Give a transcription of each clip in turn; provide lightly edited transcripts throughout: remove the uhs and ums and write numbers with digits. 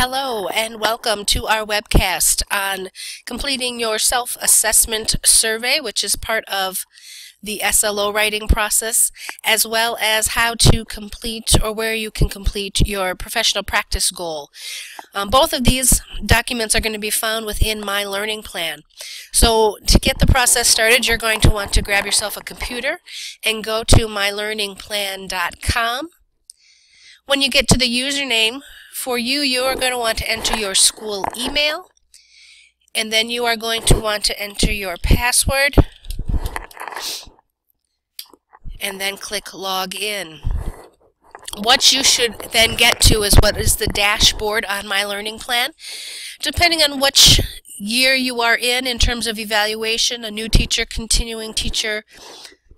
Hello and welcome to our webcast on completing your self-assessment survey, which is part of the SLO writing process, as well as how to complete or where you can complete your professional practice goal. Both of these documents are going to be found within My Learning Plan. So to get the process started, you're going to want to grab yourself a computer and go to mylearningplan.com. When you get to the username, you are going to want to enter your school email, and then you are going to want to enter your password, and then click log in. What you should then get to is what is the dashboard on My Learning Plan. Depending on which year you are in terms of evaluation, a new teacher,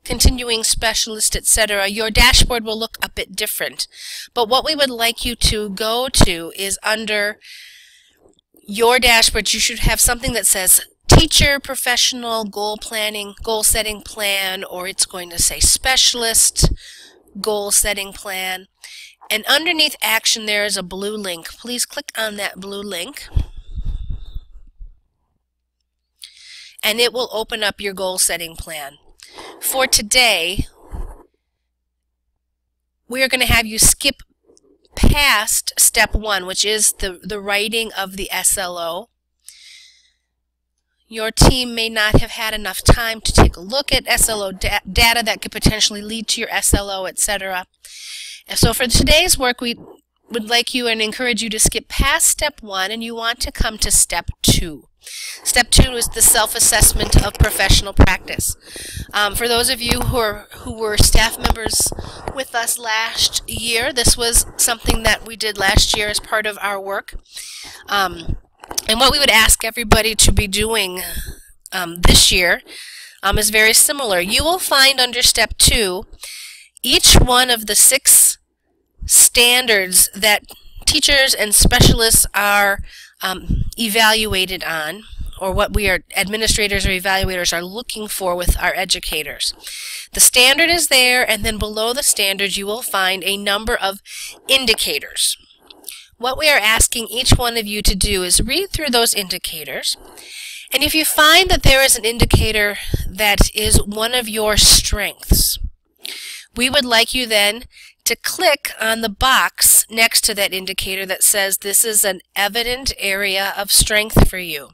continuing specialist, etc., your dashboard will look a bit different. But what we would like you to go to is under your dashboard, you should have something that says Teacher Professional Goal Planning, Goal Setting Plan, or it's going to say Specialist Goal Setting Plan. And underneath Action there is a blue link. Please click on that blue link, and it will open up your goal setting plan. For today, we are going to have you skip past step 1, which is the writing of the SLO. Your team may not have had enough time to take a look at SLO data that could potentially lead to your SLO, etc. And so for today's work, we would like you and encourage you to skip past step 1, and you want to come to step 2. Step 2 is the self-assessment of professional practice. For those of you who were staff members with us last year, this was something that we did last year as part of our work. And what we would ask everybody to be doing this year is very similar. You will find under step 2 each one of the 6 standards that teachers and specialists are evaluated on, or what we are administrators or evaluators are looking for with our educators. The standard is there, and then below the standard you will find a number of indicators. What we are asking each one of you to do is read through those indicators, and if you find that there is an indicator that is one of your strengths, we would like you then to click on the box next to that indicator that says this is an evident area of strength for you.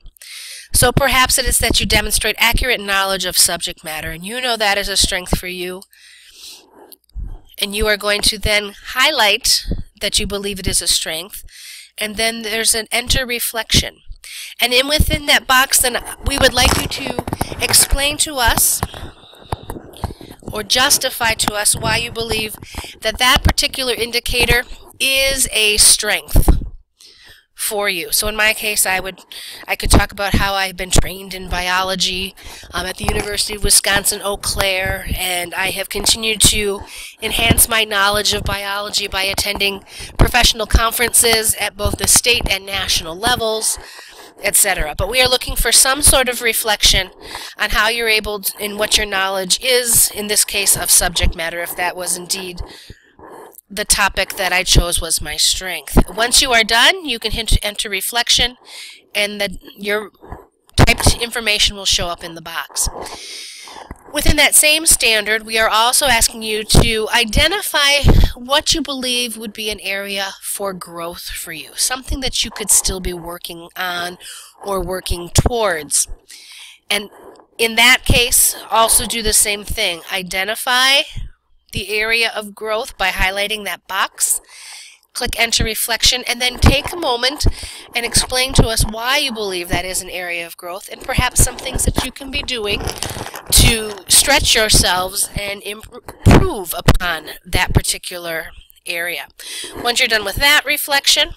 So perhaps it is that you demonstrate accurate knowledge of subject matter, and you know that is a strength for you. And you are going to then highlight that you believe it is a strength, and then there's an enter reflection. And within that box, then we would like you to explain to us or justify to us why you believe that that particular indicator is a strength for you. So in my case, I could talk about how I've been trained in biology at the University of Wisconsin, Eau Claire, and I have continued to enhance my knowledge of biology by attending professional conferences at both the state and national levels, etc. But we are looking for some sort of reflection on how you're able to, and what your knowledge is, in this case of subject matter, if that was indeed the topic that I chose was my strength. Once you are done, you can hit enter reflection, and your typed information will show up in the box. Within that same standard, we are also asking you to identify what you believe would be an area for growth for you, something that you could still be working on or working towards. And in that case, also do the same thing. Identify the area of growth by highlighting that box. Click enter reflection, and then take a moment and explain to us why you believe that is an area of growth, and perhaps some things that you can be doing to stretch yourselves and improve upon that particular area. Once you're done with that reflection,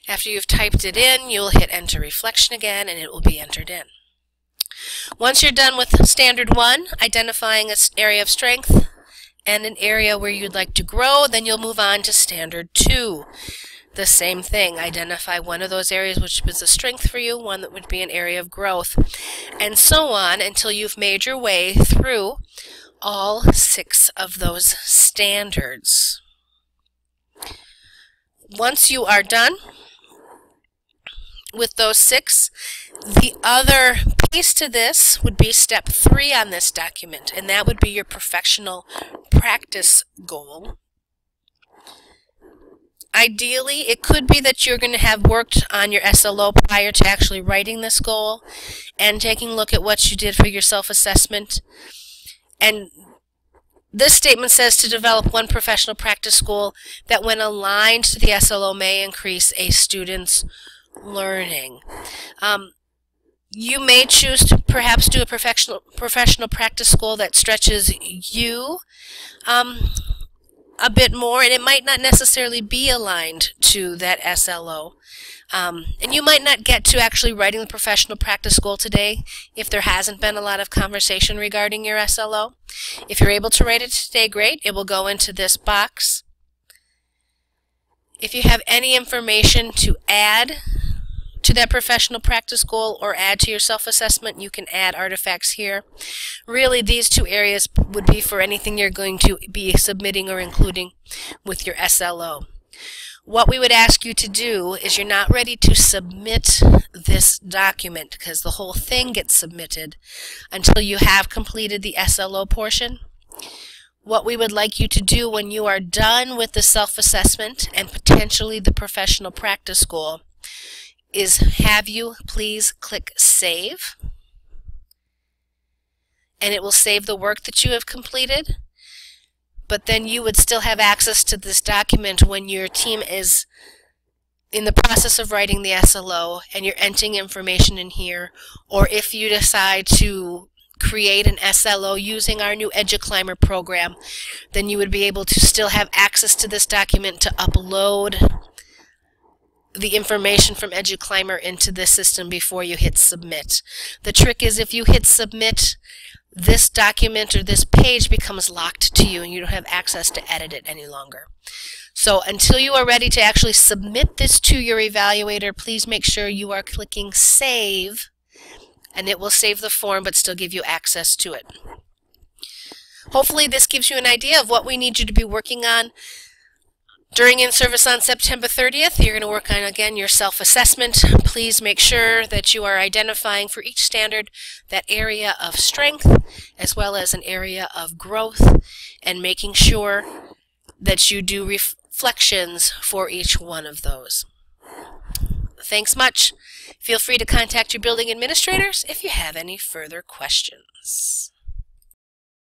after you've typed it in, you'll hit enter reflection again, and it will be entered in. Once you're done with standard 1, identifying an area of strength and an area where you'd like to grow, then you'll move on to standard 2. The same thing, identify one of those areas which is a strength for you, one that would be an area of growth, and so on until you've made your way through all 6 of those standards. once you are done with those 6, the other piece to this would be step 3 on this document, and that would be your professional practice goal. Ideally, it could be that you're going to have worked on your SLO prior to actually writing this goal and taking a look at what you did for your self-assessment. And this statement says to develop one professional practice goal that, when aligned to the SLO, may increase a student's learning. You may choose to perhaps do a professional practice goal that stretches you a bit more, and it might not necessarily be aligned to that SLO. And you might not get to actually writing the professional practice goal today if there hasn't been a lot of conversation regarding your SLO. If you're able to write it today, great. It will go into this box. If you have any information to add to that professional practice goal or add to your self-assessment, you can add artifacts here. Really, these 2 areas would be for anything you're going to be submitting or including with your SLO. What we would ask you to do is, you're not ready to submit this document because the whole thing gets submitted until you have completed the SLO portion. What we would like you to do when you are done with the self-assessment and potentially the professional practice goal is have you please click Save, and it will save the work that you have completed. But then you would still have access to this document when your team is in the process of writing the SLO and you're entering information in here, or if you decide to create an SLO using our new EduClimber program, then you would be able to still have access to this document to upload the information from EduClimber into this system before you hit submit. The trick is, if you hit submit, this document or this page becomes locked to you and you don't have access to edit it any longer. So until you are ready to actually submit this to your evaluator, please make sure you are clicking Save, and it will save the form but still give you access to it. Hopefully this gives you an idea of what we need you to be working on during in-service on September 30th. You're going to work on, again, your self-assessment. Please make sure that you are identifying for each standard that area of strength as well as an area of growth, and making sure that you do reflections for each one of those. Thanks much. Feel free to contact your building administrators if you have any further questions.